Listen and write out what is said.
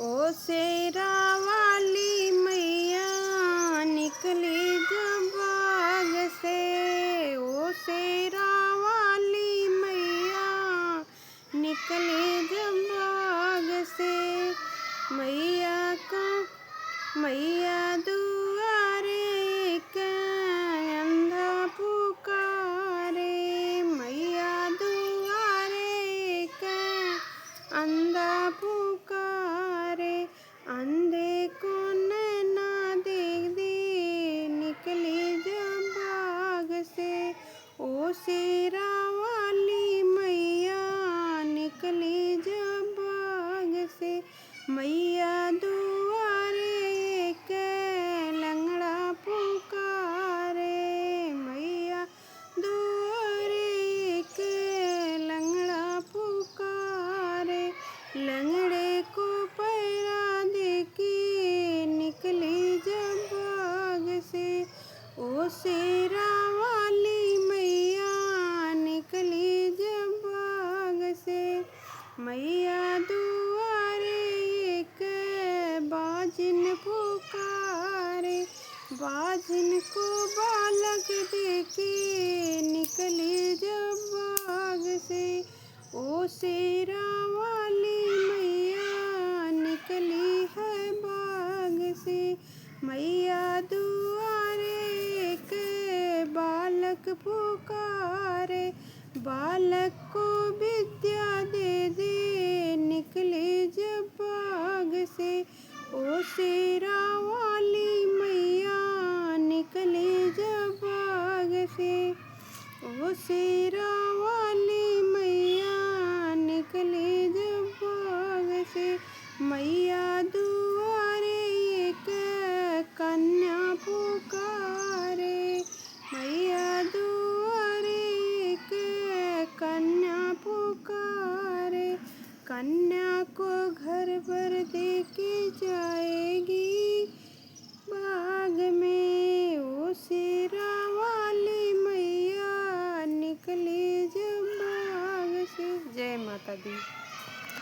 ओ शेरा वाली मैया निकली जब बाग से। ओ शेरा वाली मैया निकली जब बाग से। मैया का मैया दुआरे के अंधा पुकारे। मैया दुआरे के अंधा पुकारे। अंधे को नैना देख दी निकली जब बाग से। ओ शेरा वाली मैया निकली जब बाग से। मैया दुआरे के लंगड़ा पुकारे। मैया दुआरे के लंगड़ा पुकारे। लंगड़े को पैरा देके निकली जब बाग से। ओ शेरा वाली मैया निकली जब बाग से। मैया दुआरे के बाजिन पुकारे। बाजिन को बालक देके निकली जब बाग से। ओ शेरा वाली मैया निकली है बाग से। मैया दुआरे के बालक पुकारे। बालक को विद्या दे दे निकले जब बाग से। ओ शेरा वाली मैया निकले जब बाग से। ओ शेरा वाली मैया निकले जब बाग से। मैया दुआरे एक कन्या पुकारे। मैया दुआरे एक कन्या पुकारे। कन्या को घर पर देके जाएगी बाग में। ओ